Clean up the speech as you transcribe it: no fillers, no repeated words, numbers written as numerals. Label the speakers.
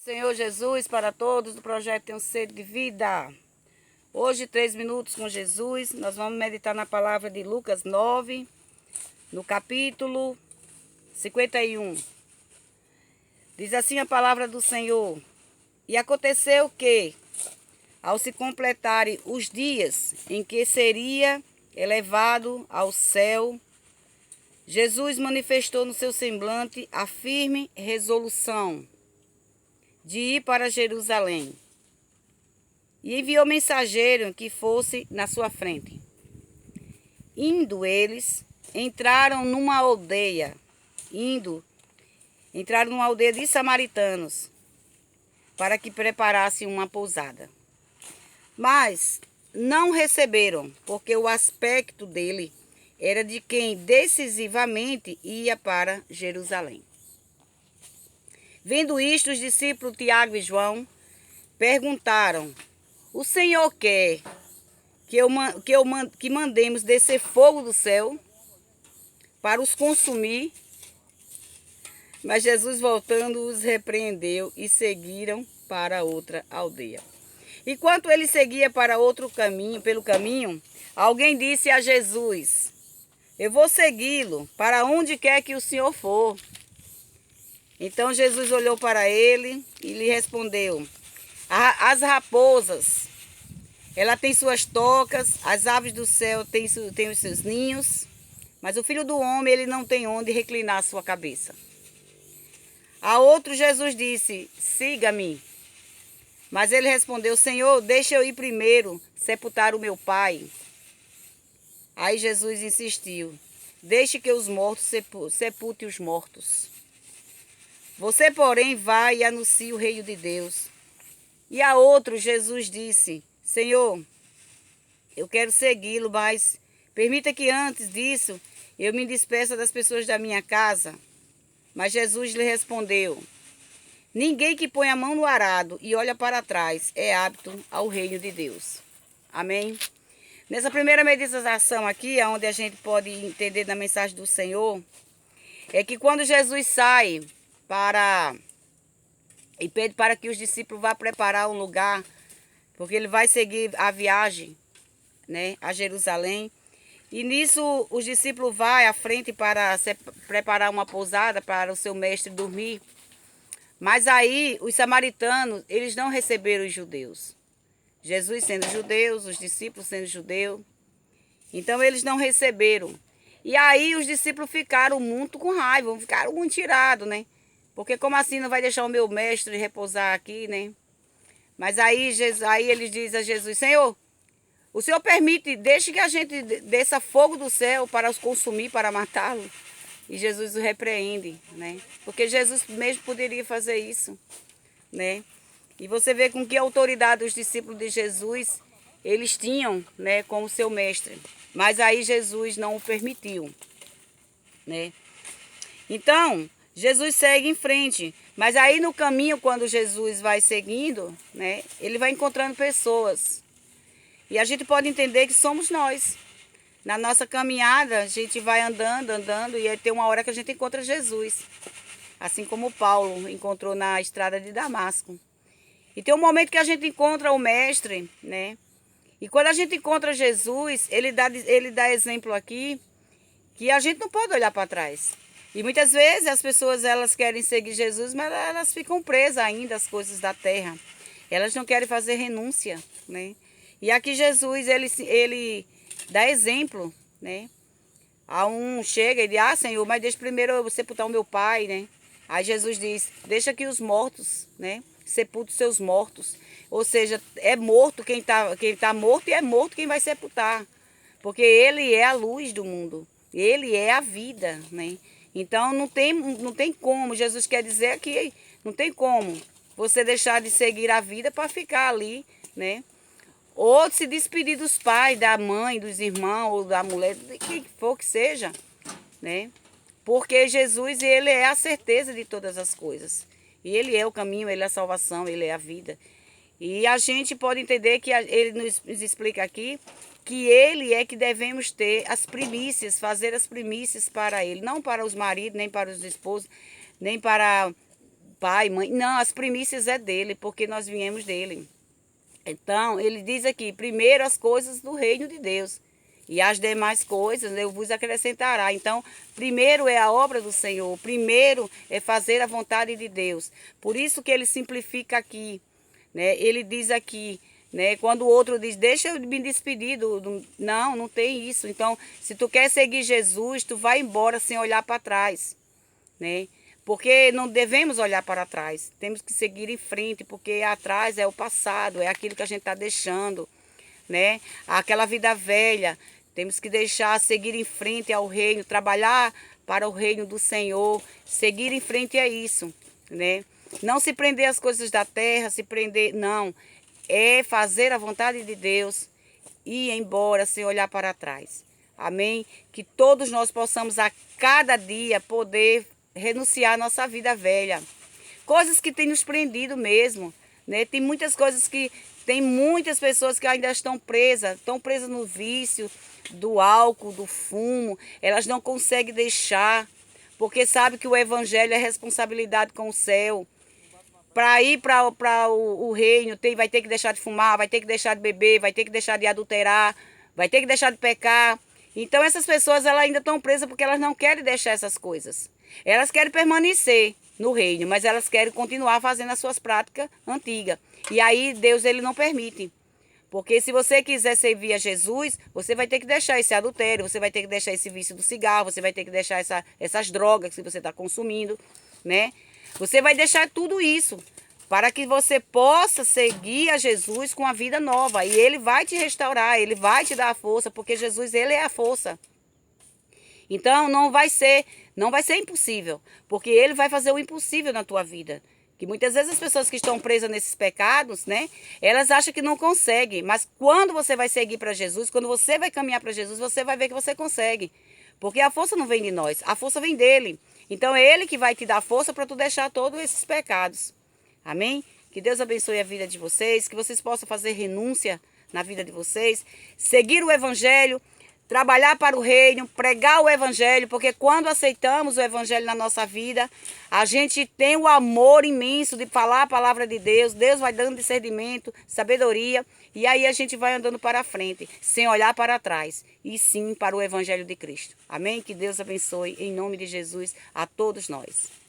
Speaker 1: Senhor Jesus, para todos do projeto Tenho Sede de Vida. Hoje, 3 minutos com Jesus, nós vamos meditar na palavra de Lucas 9, no capítulo 51. Diz assim a palavra do Senhor: E aconteceu que, ao se completarem os dias em que seria elevado ao céu, Jesus manifestou no seu semblante a firme resolução de ir para Jerusalém, e enviou mensageiro que fosse na sua frente. Indo eles, entraram numa aldeia de samaritanos, para que preparassem uma pousada. Mas não receberam, porque o aspecto dele era de quem decisivamente ia para Jerusalém. Vendo isto, os discípulos Tiago e João perguntaram: O Senhor quer que mandemos descer fogo do céu para os consumir? Mas Jesus, voltando, os repreendeu e seguiram para outra aldeia. Enquanto ele seguia para pelo caminho, alguém disse a Jesus: Eu vou segui-lo para onde quer que o Senhor for. Então Jesus olhou para ele e lhe respondeu: As raposas, ela tem suas tocas, as aves do céu têm os seus ninhos, mas o Filho do Homem, ele não tem onde reclinar a sua cabeça. A outro Jesus disse: Siga-me. Mas ele respondeu: Senhor, deixa eu ir primeiro sepultar o meu pai. Aí Jesus insistiu: Deixe que os mortos sepultem os mortos. Você, porém, vai e anuncia o reino de Deus. E a outro Jesus disse: Senhor, eu quero segui-lo, mas permita que antes disso eu me despeça das pessoas da minha casa. Mas Jesus lhe respondeu: Ninguém que põe a mão no arado e olha para trás é apto ao reino de Deus. Amém? Nessa primeira meditação aqui, onde a gente pode entender da mensagem do Senhor, é que quando Jesus sai e pede para que os discípulos vá preparar um lugar, porque ele vai seguir a viagem, né, a Jerusalém. E nisso os discípulos vão à frente para preparar uma pousada para o seu mestre dormir. Mas aí os samaritanos, eles não receberam os judeus. Jesus sendo judeu, os discípulos sendo judeus. Então eles não receberam. E aí os discípulos ficaram muito com raiva, ficaram muito tirados, né? Porque como assim não vai deixar o meu mestre repousar aqui, né? Mas aí eles dizem a Jesus: Senhor, o Senhor permite, deixe que a gente desça fogo do céu para os consumir, para matá-lo. E Jesus o repreende, né? Porque Jesus mesmo poderia fazer isso, né? E você vê com que autoridade os discípulos de Jesus, eles tinham, né, como seu mestre. Mas aí Jesus não o permitiu, né? Então, Jesus segue em frente. Mas aí no caminho, quando Jesus vai seguindo, né, ele vai encontrando pessoas. E a gente pode entender que somos nós. Na nossa caminhada, a gente vai andando, e aí tem uma hora que a gente encontra Jesus. Assim como Paulo encontrou na estrada de Damasco. E tem um momento que a gente encontra o mestre, né? E quando a gente encontra Jesus, ele dá exemplo aqui que a gente não pode olhar para trás. E muitas vezes as pessoas, elas querem seguir Jesus, mas elas ficam presas ainda às coisas da terra. Elas não querem fazer renúncia, né? E aqui Jesus, ele dá exemplo, né? A um chega e diz: Senhor, mas deixa primeiro eu sepultar o meu pai, né? Aí Jesus diz: Deixa que os mortos, né, sepultem seus mortos. Ou seja, é morto quem tá morto, e é morto quem vai sepultar. Porque ele é a luz do mundo. Ele é a vida, né? Então não tem como. Jesus quer dizer que não tem como você deixar de seguir a vida para ficar ali, né? Ou se despedir dos pais, da mãe, dos irmãos, ou da mulher, de quem for que seja, né? Porque Jesus, ele é a certeza de todas as coisas. E ele é o caminho, ele é a salvação, ele é a vida. E a gente pode entender que ele nos explica aqui que ele é que devemos ter as primícias, fazer as primícias para ele, não para os maridos, nem para os esposos, nem para pai, mãe. Não, as primícias é dele, porque nós viemos dele. Então, ele diz aqui, primeiro as coisas do reino de Deus. E as demais coisas eu vos acrescentará. Então, primeiro é a obra do Senhor. Primeiro é fazer a vontade de Deus. Por isso que ele simplifica aqui, né? Ele diz aqui, né? Quando o outro diz, deixa eu me despedir Não, não tem isso. Então, se tu quer seguir Jesus, tu vai embora sem olhar para trás, né? Porque não devemos olhar para trás. Temos que seguir em frente, porque atrás é o passado, é aquilo que a gente está deixando, né? Aquela vida velha. Temos que deixar, seguir em frente ao reino, trabalhar para o reino do Senhor, seguir em frente a isso, né? Não se prender às coisas da terra, se prender, não. É fazer a vontade de Deus e ir embora sem olhar para trás. Amém? Que todos nós possamos a cada dia poder renunciar à nossa vida velha. Coisas que têm nos prendido mesmo, né? Tem muitas pessoas que ainda estão presas no vício do álcool, do fumo. Elas não conseguem deixar, porque sabe que o evangelho é responsabilidade com o céu. Para ir para o reino, vai ter que deixar de fumar, vai ter que deixar de beber, vai ter que deixar de adulterar, vai ter que deixar de pecar. Então essas pessoas elas ainda estão presas porque elas não querem deixar essas coisas. Elas querem permanecer no reino, mas elas querem continuar fazendo as suas práticas antigas. E aí Deus ele não permite. Porque se você quiser servir a Jesus, você vai ter que deixar esse adultério, você vai ter que deixar esse vício do cigarro, você vai ter que deixar essas drogas que você está consumindo, né? Você vai deixar tudo isso para que você possa seguir a Jesus com a vida nova. E ele vai te restaurar, ele vai te dar a força, porque Jesus ele é a força. Então não vai ser impossível, porque ele vai fazer o impossível na tua vida. Que muitas vezes as pessoas que estão presas nesses pecados, né, elas acham que não conseguem, mas quando você vai seguir para Jesus, quando você vai caminhar para Jesus, você vai ver que você consegue. Porque a força não vem de nós, a força vem dele. Então é ele que vai te dar força para tu deixar todos esses pecados. Amém? Que Deus abençoe a vida de vocês, que vocês possam fazer renúncia na vida de vocês, seguir o evangelho, trabalhar para o reino, pregar o evangelho, porque quando aceitamos o evangelho na nossa vida, a gente tem o amor imenso de falar a palavra de Deus, Deus vai dando discernimento, sabedoria, e aí a gente vai andando para frente, sem olhar para trás, e sim para o evangelho de Cristo. Amém? Que Deus abençoe, em nome de Jesus, a todos nós.